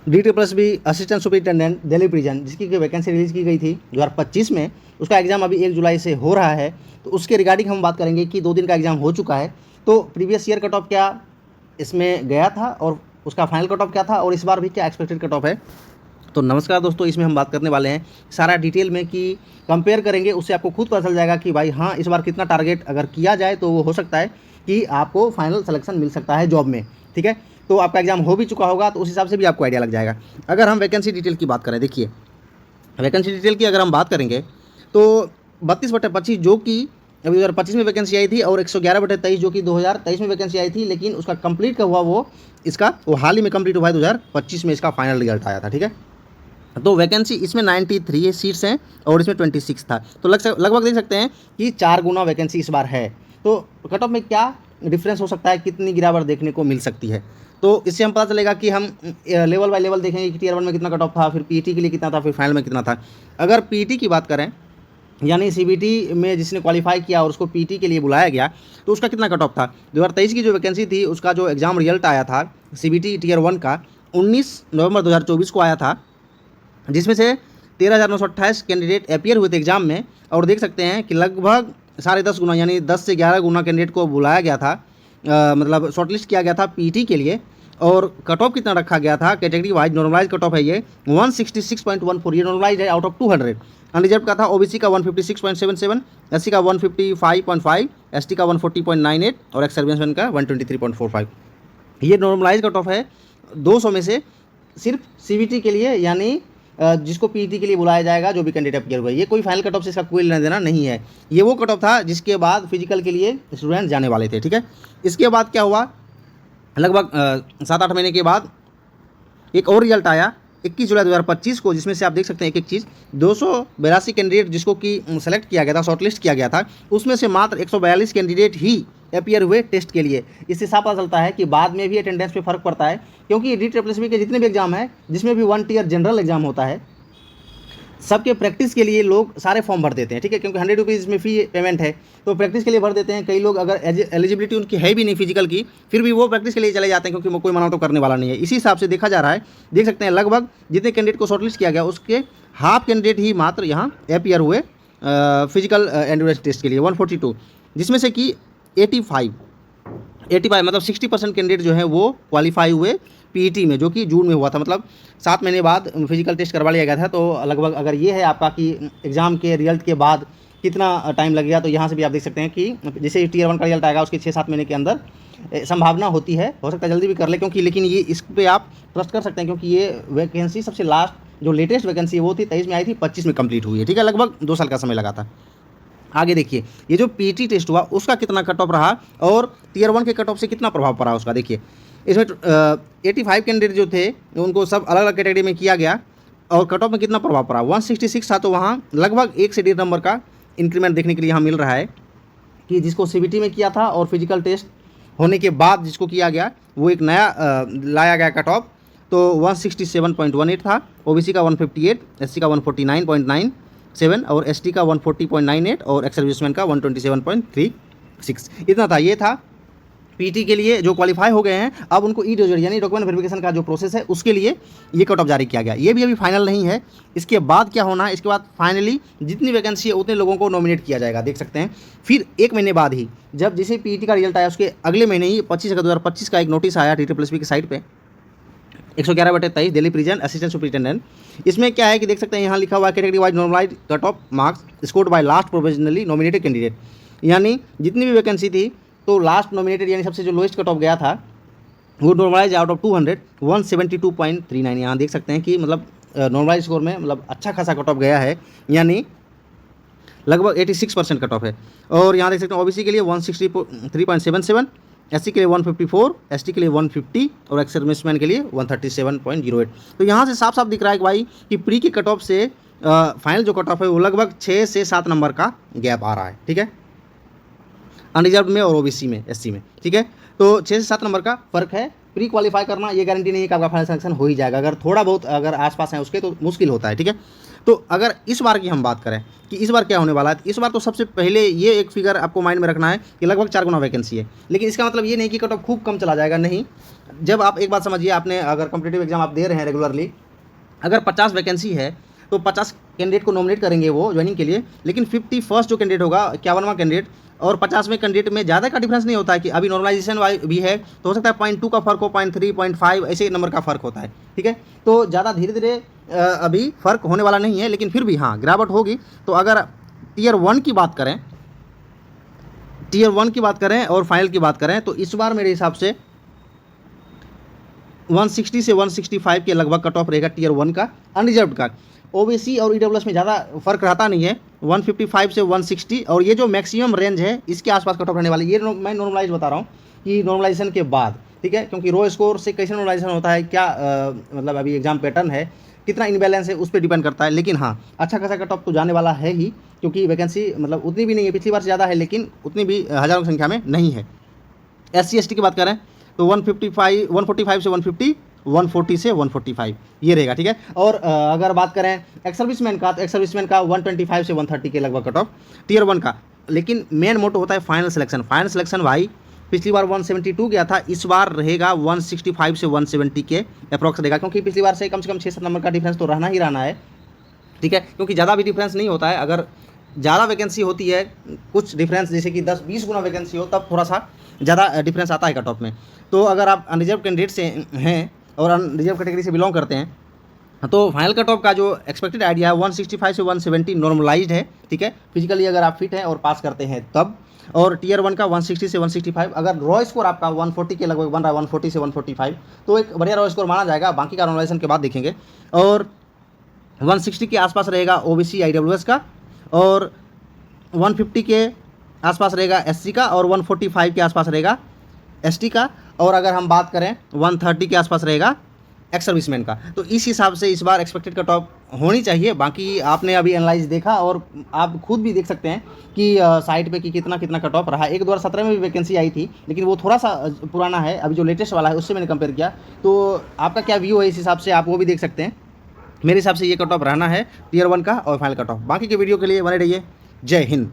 DSSB assistant superintendent Delhi prison, जिसकी vacancy release की गई थी 2025 में, उसका एग्ज़ाम अभी 1 जुलाई से हो रहा है। तो उसके रिगार्डिंग हम बात करेंगे कि 2 दिन का एग्ज़ाम हो चुका है, तो प्रीवियस ईयर कट ऑफ क्या इसमें गया था और उसका फाइनल कट ऑफ क्या था और इस बार भी क्या एक्सपेक्टेड कट ऑफ है। तो नमस्कार दोस्तों, इसमें हम बात करने वाले हैं सारा डिटेल में कि कंपेयर करेंगे, उससे आपको खुद पता चल जाएगा कि भाई हाँ, इस बार कितना टारगेट अगर किया जाए तो वो हो सकता है कि आपको फाइनल सिलेक्शन मिल सकता है जॉब में। ठीक है, तो आपका एग्जाम हो भी चुका होगा तो उस हिसाब से भी आपको आइडिया लग जाएगा। अगर हम वैकेंसी डिटेल की बात करें, देखिए वैकेंसी डिटेल की अगर हम बात करेंगे तो 32/25 जो कि अभी 2025 में वैकेंसी आई थी और 111/23 जो कि 2023 में वैकेंसी आई थी, लेकिन उसका कंप्लीट कब हुआ वो हाल ही में कंप्लीट हुआ है। 2025 में इसका फाइनल रिजल्ट आया था। ठीक है, तो वैकेंसी इसमें 93 सीट्स हैं और इसमें 26 था, तो लगभग देख सकते हैं कि 4 गुना वैकेंसी इस बार है। तो कट ऑफ में क्या डिफरेंस हो सकता है, कितनी गिरावट देखने को मिल सकती है, तो इससे हम पता चलेगा कि हम लेवल बाय लेवल देखेंगे कि टियर 1 में कितना कट ऑफ था, फिर पीईटी के लिए कितना था, फिर फाइनल में कितना था। अगर पीईटी की बात करें, यानी सीबीटी में जिसने क्वालिफाई किया और उसको पीटी के लिए बुलाया गया, तो उसका कितना कट ऑफ था। 2023 की जो वैकेंसी थी उसका जो एग्ज़ाम रिजल्ट आया था सीबीटी टियर 1 का 19 नवंबर 2024 को आया था, जिसमें से 13,928 कैंडिडेट अपियर हुए थे एग्ज़ाम में, और देख सकते हैं कि लगभग 10.5 गुना यानी 10 से 11 गुना कैंडिडेट को बुलाया गया था, मतलब शॉर्टलिस्ट किया गया था पीटी के लिए। और कट ऑफ कितना रखा गया था category wise, normalise cut off है ये 166.14, ये नॉर्मलाइज है आउट ऑफ 200। अनरिजर्व का था ओबीसी का 156.77, एससी का 155.5, एसटी का 140.98 और एक्स सर्विसमैन का 123.45। ये नॉर्मलाइज कट ऑफ है 200 में से सिर्फ सीबीटी के लिए, यानी जिसको पीईटी के लिए बुलाया जाएगा जो भी कैंडिडेट अपियर हुआ है। ये कोई फाइनल कट ऑफ से इसका कोई लेना देना नहीं है, ये वो कट ऑफ था जिसके बाद फिजिकल के लिए स्टूडेंट जाने वाले थे। ठीक है, इसके बाद क्या हुआ, लगभग 7-8 महीने के बाद एक और रिजल्ट आया 21 जुलाई 2025 को, जिसमें से आप देख सकते हैं एक चीज़ 282 कैंडिडेट जिसको कि सेलेक्ट किया गया था, शॉर्टलिस्ट किया गया था, उसमें से मात्र 142 कैंडिडेट ही अपियर हुए टेस्ट के लिए। इससे साफ पता चलता है कि बाद में भी अटेंडेंस पे फर्क पड़ता है, क्योंकि DSSB के जितने भी एग्जाम है, जिसमें भी 1 टियर जनरल एग्जाम होता है, सबके प्रैक्टिस के लिए लोग सारे फॉर्म भर देते हैं। ठीक है, क्योंकि 100 रुपीज़ में फी पेमेंट है, तो प्रैक्टिस के लिए भर देते हैं। कई लोग अगर एलिजिबिलिटी उनकी है भी नहीं फिजिकल की, फिर भी वो प्रैक्टिस के लिए चले जाते हैं, क्योंकि कोई मना तो करने वाला नहीं है। इसी हिसाब से देखा जा रहा है, देख सकते हैं लगभग जितने कैंडिडेट को शॉर्टलिस्ट किया गया उसके हाफ कैंडिडेट ही मात्र यहाँ अपियर हुए फिजिकल एंड्योरेंस टेस्ट के लिए 142, जिसमें से कि 85 मतलब 60% कैंडिडेट जो है वो क्वालिफाई हुए पीईटी में, जो कि जून में हुआ था, मतलब 7 महीने बाद फिजिकल टेस्ट करवा लिया गया था। तो लगभग अगर ये है आपका कि एग्ज़ाम के रिजल्ट के बाद कितना टाइम लगेगा, तो यहाँ से भी आप देख सकते हैं कि जैसे टियर 1 का रिजल्ट आएगा उसके 6-7 महीने के अंदर संभावना होती है, हो सकता है जल्दी भी कर ले, क्योंकि लेकिन ये इस पर आप ट्रस्ट कर सकते हैं, क्योंकि ये वैकेंसी सबसे लास्ट जो लेटेस्ट वैकेंसी वो थी 23 में आई थी, 25 में कंप्लीट हुई है। ठीक है, लगभग 2 साल का समय लगा था। आगे देखिए, ये जो पीटी टेस्ट हुआ उसका कितना कट ऑफ रहा और टियर 1 के कट ऑफ से कितना प्रभाव पड़ा उसका। देखिए इसमें 85 कैंडिडेट जो थे उनको सब अलग अलग कैटेगरी में किया गया और कट ऑफ में कितना प्रभाव पड़ा 166 था, तो वहाँ लगभग 1 से 1.5 नंबर का इंक्रीमेंट देखने के लिए यहाँ मिल रहा है कि जिसको सीबीटी में किया था और फिजिकल टेस्ट होने के बाद जिसको किया गया वो एक नया लाया गया कट ऑफ, तो 167.18 था, ओबीसी का 158, एससी का 149.97 और एसटी का 140.98 और एक्स सर्विसमैन का 127.36। इतना था, ये था पीटी के लिए जो क्वालिफाई हो गए हैं। अब उनको ई-डोजर यानी डॉक्यूमेंट वेरिफिकेशन का जो प्रोसेस है उसके लिए ये कट ऑफ जारी किया गया। ये भी अभी फाइनल नहीं है, इसके बाद क्या होना है, इसके बाद फाइनली जितनी वैकेंसी है उतने लोगों को नॉमिनेट किया जाएगा, देख सकते हैं। फिर 1 महीने बाद ही जब जैसे पीटी का रिजल्ट आया उसके अगले महीने ही 25 अगस्त 2025 का एक नोटिस आया DSSB की साइट पर 111/23 दिल्ली प्रिजन असिस्टेंट सुपरिटेंडेंट। इसमें क्या है कि देख सकते हैं यहाँ लिखा हुआ है category wise normalise cut off marks scored by last provisionally nominated candidate, यानी जितनी भी वैकेंसी थी तो लास्ट नॉमिनेटेड यानी सबसे जो लोएस्ट कट ऑफ गया था वो नॉर्मलाइज आउट ऑफ 200 172.39। यहाँ देख सकते हैं कि मतलब नॉर्मलाइज स्कोर में मतलब अच्छा खासा कट ऑफ गया है, यानी लगभग 86% कट ऑफ है। और यहाँ देख सकते हैं ओबीसी के लिए 163.77, एससी के लिए 154, एसटी के लिए 150 और एक्स सर्विसमैन के लिए 137.08। तो यहाँ से साफ साफ दिख रहा है कि भाई कि प्री के कट ऑफ से फाइनल जो कट ऑफ है वो लगभग 6 से 7 नंबर का गैप आ रहा है। ठीक है, अनरिजर्व में और ओबीसी में, एससी में। ठीक है, तो 6 से 7 नंबर का फर्क है। प्री क्वालिफाई करना ये गारंटी नहीं है कि आपका फाइनल सिलेक्शन हो ही जाएगा, अगर थोड़ा बहुत अगर आसपास है उसके तो मुश्किल होता है। ठीक है, तो अगर इस बार की हम बात करें कि इस बार क्या होने वाला है, तो इस बार तो सबसे पहले ये एक फिगर आपको माइंड में रखना है कि लगभग 4 गुना वैकेंसी है। लेकिन इसका मतलब ये नहीं कि कट ऑफ खूब कम चला जाएगा, नहीं। जब आप एक बात समझिए, आपने अगर कॉम्पिटिटिव एग्जाम आप दे रहे हैं रेगुलरली, अगर 50 वैकेंसी है तो 50 कैंडिडेट को नॉमिनेट करेंगे वो ज्वाइनिंग के लिए, लेकिन 51 जो कैंडिडेट होगा, 51वां कैंडिडेट और 50वें कैंडिडेट में ज़्यादा का डिफरेंस नहीं होता है कि अभी नॉर्मलाइजेशन भी है तो हो सकता है 0.2 का फर्क हो, 0.3, 0.5 ऐसे नंबर का फर्क होता है, ठीक है। तो ज़्यादा धीरे धीरे अभी फर्क होने वाला नहीं है, लेकिन फिर भी हाँ गिरावट होगी। तो अगर टियर 1 की बात करें, और फाइनल की बात करें, तो इस बार मेरे हिसाब से 160 से 165 के लगभग कट ऑफ रहेगा टियर 1 का अनरिजर्व्ड का। ओबीसी और ईडब्ल्यूएस में ज़्यादा फर्क रहता नहीं है, 155 से 160, और ये जो मैक्सिमम रेंज है इसके आसपास कट ऑफ रहने वाली। ये मैं नॉर्मलाइज बता रहा हूँ कि नॉर्मलाइजेशन के बाद, ठीक है, क्योंकि रो स्कोर से कैसे नॉर्मलाइजेशन होता है, क्या मतलब अभी एग्जाम पैटर्न है, कितना इनबैलेंस है, उस पर डिपेंड करता है। लेकिन हाँ अच्छा खासा कट ऑफ तो जाने वाला है ही, क्योंकि वैकेंसी मतलब उतनी भी नहीं है, पिछली बार से ज़्यादा है लेकिन उतनी भी हज़ारों की संख्या में नहीं है। SC ST की बात करें तो 145 से 150, 140 से 145 ये रहेगा, ठीक है। और अगर बात करें एक्स सर्विसमैन का, तो एक्स सर्विसमैन का 125 से 130 के लगभग कट ऑफ टियर 1 का। लेकिन मेन मोटो होता है फाइनल सिलेक्शन भाई। पिछली बार 172 गया था, इस बार रहेगा 165 से 170 के अप्रॉक्स रहेगा, क्योंकि पिछली बार से कम 6-7 नंबर का डिफरेंस तो रहना ही रहना है, ठीक है। क्योंकि ज़्यादा भी डिफरेंस नहीं होता है, अगर ज़्यादा वैकेंसी होती है, कुछ डिफरेंस जैसे कि 10-20 गुना वैकेंसी हो, तब थोड़ा सा ज़्यादा डिफरेंस आता है कट ऑफ में। तो अगर आप अनरिजर्व कैंडिडेट से हैं और अनरिजर्व कैटेगरी से बिलोंग करते हैं तो फाइनल कट ऑफ का जो एक्सपेक्टेड आइडिया है 165 से 170 नॉर्मलाइज्ड है, ठीक है। फिजिकली अगर आप फिट हैं और पास करते हैं तब। और टियर 1 का 160 से 165, अगर रॉ स्कोर आपका 140 के लगभग बन रहा है, 140 से 145, तो एक बढ़िया रॉ स्कोर माना जाएगा। बाकी का नॉर्मलाइजेशन के बाद देखेंगे। और 160 के आसपास रहेगा ओबीसी IWS का, और 150 के आसपास रहेगा SC का, और 145 के आसपास रहेगा ST का, और अगर हम बात करें 130 के आसपास रहेगा एक्स सर्विसमैन का। तो इस हिसाब से इस बार एक्सपेक्टेड कट ऑफ होनी चाहिए। बाकी आपने अभी एनालाइज देखा और आप खुद भी देख सकते हैं कि साइट पे कि कितना कट ऑफ रहा। एक 2017 में भी वैकेंसी आई थी, लेकिन वो थोड़ा सा पुराना है, अभी जो लेटेस्ट वाला है उससे मैंने कंपेयर किया। तो आपका क्या व्यू है इस हिसाब से, आप वो भी देख सकते हैं। मेरे हिसाब से ये कट ऑफ रहना है टियर 1 का और फाइनल कट ऑफ। बाकी के वीडियो के लिए बने रहिए। जय हिंद।